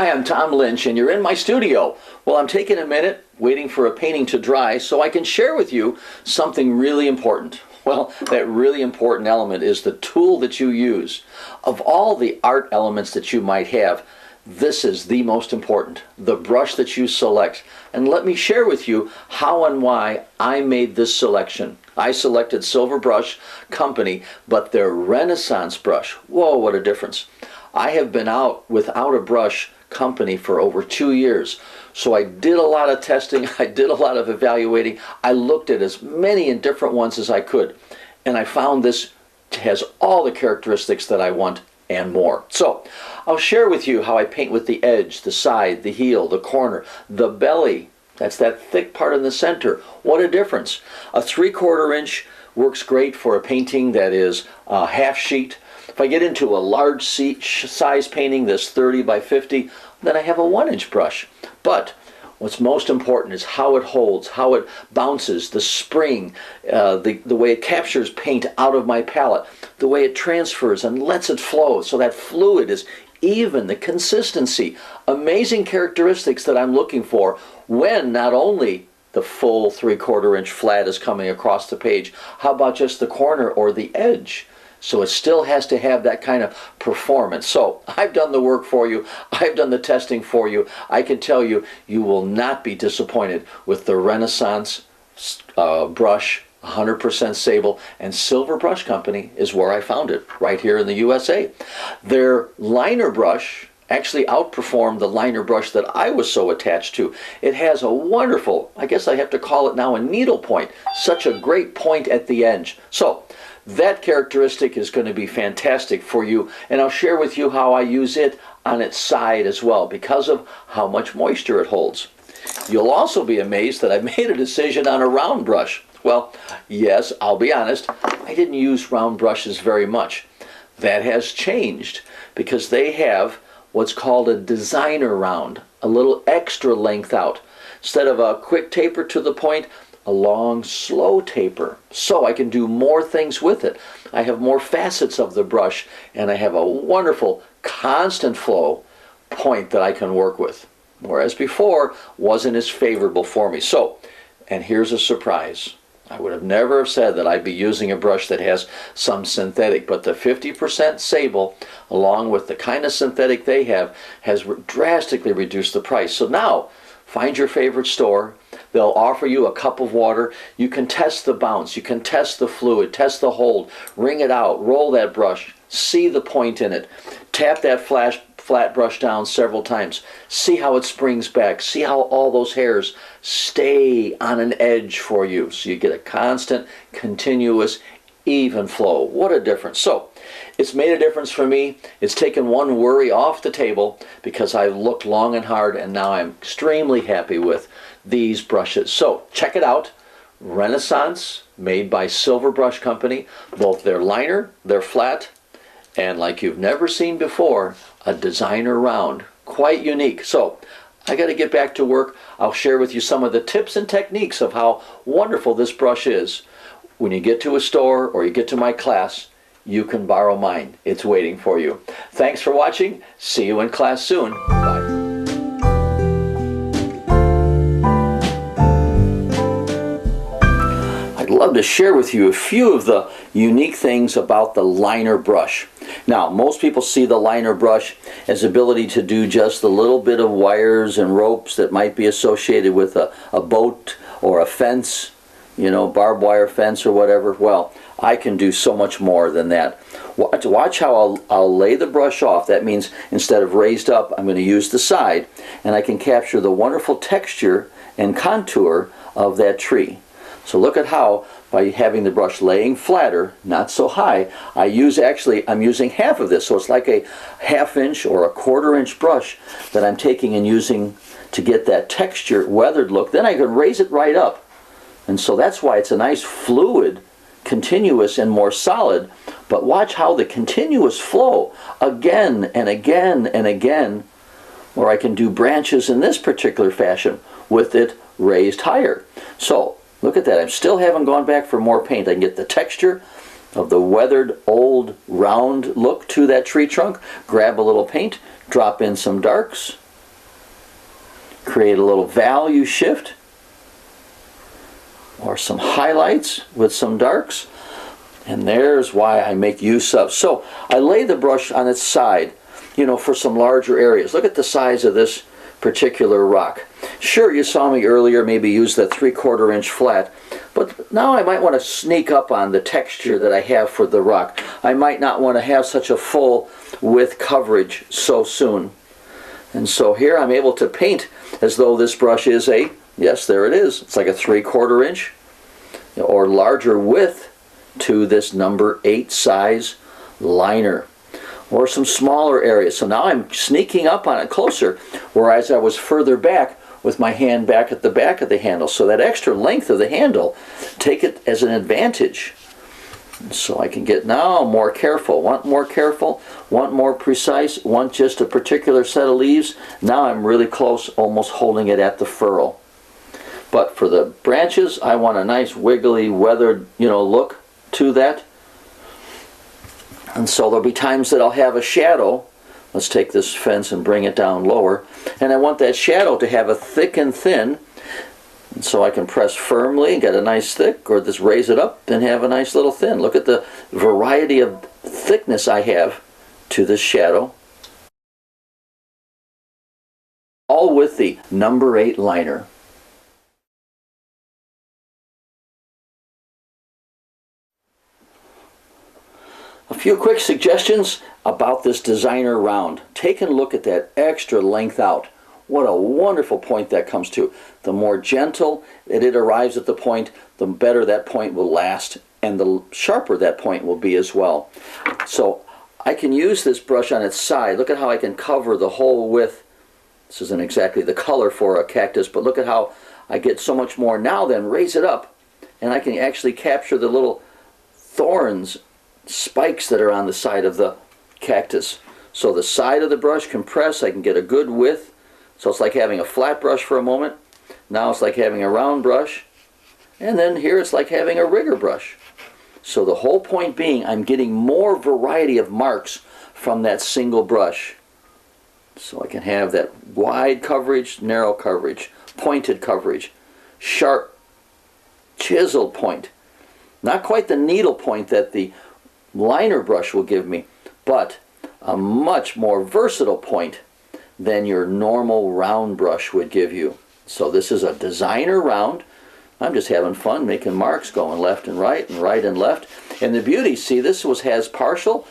Hi, I'm Tom Lynch, and you're in my studio. Well, I'm taking a minute, waiting for a painting to dry, so I can share with you something really important. Well, that really important element is the tool that you use. Of all the art elements that you might have, this is the most important, the brush that you select. And let me share with you how and why I made this selection. I selected Silver Brush Company, but their Renaissance brush. Whoa, what a difference. I have been out without a brush company for over 2 years. So I did a lot of testing, I did a lot of evaluating, I looked at as many and different ones as I could, and I found this has all the characteristics that I want and more. So I'll share with you how I paint with the edge, the side, the heel, the corner, the belly. That's that thick part in the center. What a difference. A 3/4 inch works great for a painting that is a half sheet. If I get into a large size painting that's 30 by 50, then I have a 1-inch brush. But what's most important is how it holds, how it bounces, the spring, the way it captures paint out of my palette, the way it transfers and lets it flow so that fluid is even, the consistency. Amazing characteristics that I'm looking for when not only the full 3/4 inch flat is coming across the page, how about just the corner or the edge? So it still has to have that kind of performance. So I've done the work for you. I've done the testing for you. I can tell you, you will not be disappointed with the Renaissance brush, 100% sable, and Silver Brush Company is where I found it, right here in the USA. Their liner brush actually outperformed the liner brush that I was so attached to. It has a wonderful, I guess I have to call it now a needle point, such a great point at the edge. So that characteristic is going to be fantastic for you, and I'll share with you how I use it on its side as well because of how much moisture it holds. You'll also be amazed that I made a decision on a round brush. Well, yes, I'll be honest, I didn't use round brushes very much. That has changed because they have what's called a designer round, a little extra length out. Instead of a quick taper to the point, a long, slow taper, so I can do more things with it. I have more facets of the brush, and I have a wonderful, constant flow point that I can work with, whereas before wasn't as favorable for me. So, and here's a surprise. I would have never said that I'd be using a brush that has some synthetic, but the 50% sable, along with the kind of synthetic they have, has drastically reduced the price. So now, find your favorite store. They'll offer you a cup of water. You can test the bounce. You can test the fluid, test the hold, wring it out, roll that brush, see the point in it, tap that flat brush down several times, see how it springs back, see how all those hairs stay on an edge for you. So you get a constant, continuous, even flow. What a difference. So it's made a difference for me. It's taken one worry off the table because I've looked long and hard, and now I'm extremely happy with these brushes. So check it out. Renaissance, made by Silver Brush Company. Both their liner, their flat, and like you've never seen before, a designer round. Quite unique. So I got to get back to work. I'll share with you some of the tips and techniques of how wonderful this brush is. When you get to a store or you get to my class, you can borrow mine. It's waiting for you. Thanks for watching. See you in class soon. Bye. I'd love to share with you a few of the unique things about the liner brush. Now, most people see the liner brush as ability to do just a little bit of wires and ropes that might be associated with a boat or a fence, you know, barbed wire fence or whatever. Well, I can do so much more than that. Watch how I'll lay the brush off. That means instead of raised up, I'm going to use the side, and I can capture the wonderful texture and contour of that tree. So look at how, by having the brush laying flatter, not so high, I'm using half of this. So it's like a 1/2 inch or a 1/4 inch brush that I'm taking and using to get that texture, weathered look. Then I can raise it right up. And so that's why it's a nice fluid, continuous, and more solid. But watch how the continuous flow, again and again and again, or I can do branches in this particular fashion with it raised higher. So look at that. I still haven't gone back for more paint. I can get the texture of the weathered old round look to that tree trunk, grab a little paint, drop in some darks, create a little value shift or some highlights with some darks. And there's why I make use of. So I lay the brush on its side, you know, for some larger areas. Look at the size of this particular rock. Sure, you saw me earlier maybe use the 3/4 inch flat, but now I might want to sneak up on the texture that I have for the rock. I might not want to have such a full width coverage so soon. And so here I'm able to paint as though this brush is a, yes, there it is, it's like a 3/4 inch or larger width to this number 8 size liner, or some smaller areas. So now I'm sneaking up on it closer, whereas I was further back with my hand back at the back of the handle. So that extra length of the handle, take it as an advantage. So I can get now more careful, want more careful, want more precise, want just a particular set of leaves. Now I'm really close, almost holding it at the ferrule. But for the branches, I want a nice wiggly, weathered, you know, look to that. And so there'll be times that I'll have a shadow. Let's take this fence and bring it down lower. And I want that shadow to have a thick and thin. And so I can press firmly and get a nice thick, or just raise it up and have a nice little thin. Look at the variety of thickness I have to this shadow. All with the number 8 liner. A few quick suggestions about this designer round. Take a look at that extra length out. What a wonderful point that comes to. The more gentle it arrives at the point, the better that point will last, and the sharper that point will be as well. So I can use this brush on its side. Look at how I can cover the whole width. This isn't exactly the color for a cactus, but look at how I get so much more. Now then, raise it up, and I can actually capture the little thorns, spikes that are on the side of the cactus. So the side of the brush can press, I can get a good width. So it's like having a flat brush for a moment. Now it's like having a round brush. And then here it's like having a rigger brush. So the whole point being, I'm getting more variety of marks from that single brush. So I can have that wide coverage, narrow coverage, pointed coverage, sharp, chiseled point. Not quite the needle point that the liner brush will give me, but a much more versatile point than your normal round brush would give you. So this is a designer round. I'm just having fun making marks, going left and right and left. And the beauty, see, this has partial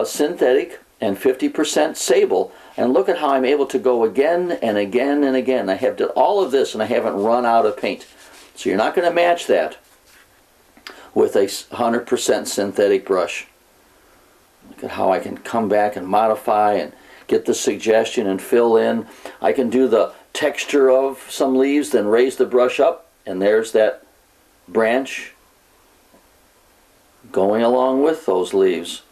synthetic and 50% sable. And look at how I'm able to go again and again and again. I have done all of this and I haven't run out of paint. So you're not going to match that with a 100% synthetic brush. Look at how I can come back and modify and get the suggestion and fill in. I can do the texture of some leaves, then raise the brush up, and there's that branch going along with those leaves.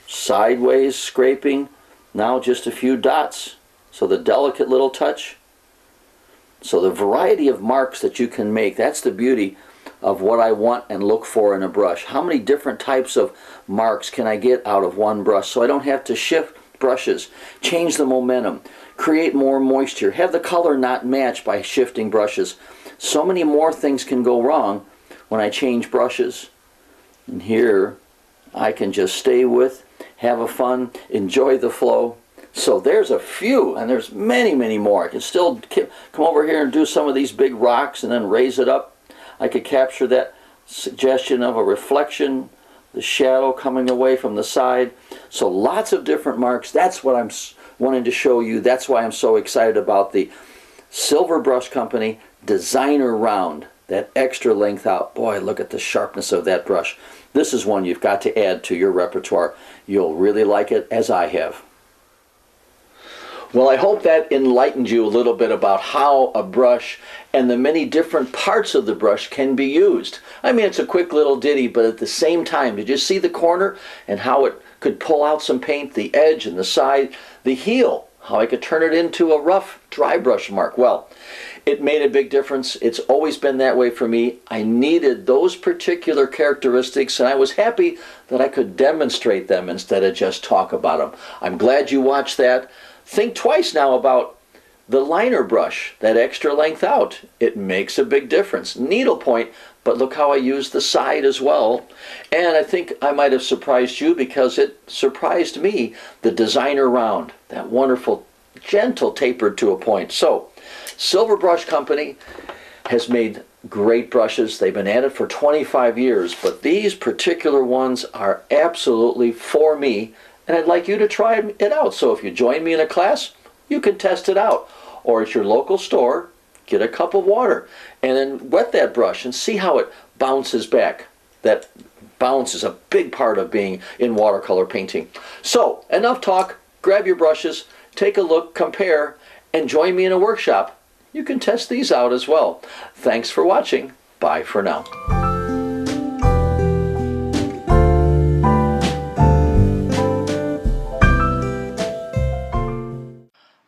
Sideways scraping, now just a few dots. So the delicate little touch. So the variety of marks that you can make, that's the beauty of what I want and look for in a brush. How many different types of marks can I get out of one brush so I don't have to shift brushes, change the momentum, create more moisture, have the color not match by shifting brushes. So many more things can go wrong when I change brushes. And here I can just stay with, have a fun, enjoy the flow. So there's a few, and there's many, many more. I can still come over here and do some of these big rocks and then raise it up. I could capture that suggestion of a reflection, the shadow coming away from the side. So lots of different marks. That's what I'm wanting to show you. That's why I'm so excited about the Silver Brush Company Designer Round. That extra length out. Boy, look at the sharpness of that brush. This is one you've got to add to your repertoire. You'll really like it, as I have. Well, I hope that enlightened you a little bit about how a brush and the many different parts of the brush can be used. I mean, it's a quick little ditty, but at the same time, did you see the corner and how it could pull out some paint, the edge and the side, the heel, how I could turn it into a rough dry brush mark? Well, it made a big difference. It's always been that way for me. I needed those particular characteristics, and I was happy that I could demonstrate them instead of just talk about them. I'm glad you watched that. Think twice now about The liner brush, that extra length out, it makes a big difference. Needlepoint, but look how I use the side as well. And I think I might have surprised you because it surprised me, the designer round, that wonderful, gentle tapered to a point. So, Silver Brush Company has made great brushes. They've been at it for 25 years, but these particular ones are absolutely for me, and I'd like you to try it out. So if you join me in a class, you can test it out. Or at your local store, get a cup of water and then wet that brush and see how it bounces back. That bounce is a big part of being in watercolor painting. So, enough talk. Grab your brushes, take a look, compare, and join me in a workshop. You can test these out as well. Thanks for watching. Bye for now.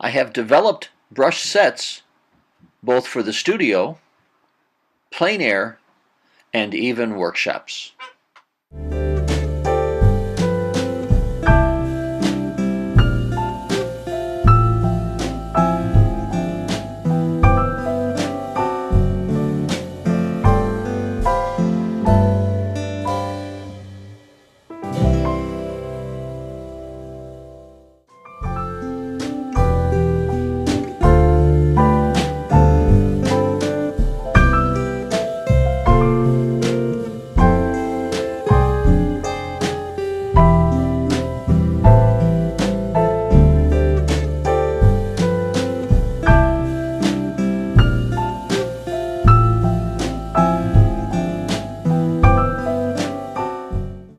I have developed brush sets both for the studio, plein air, and even workshops.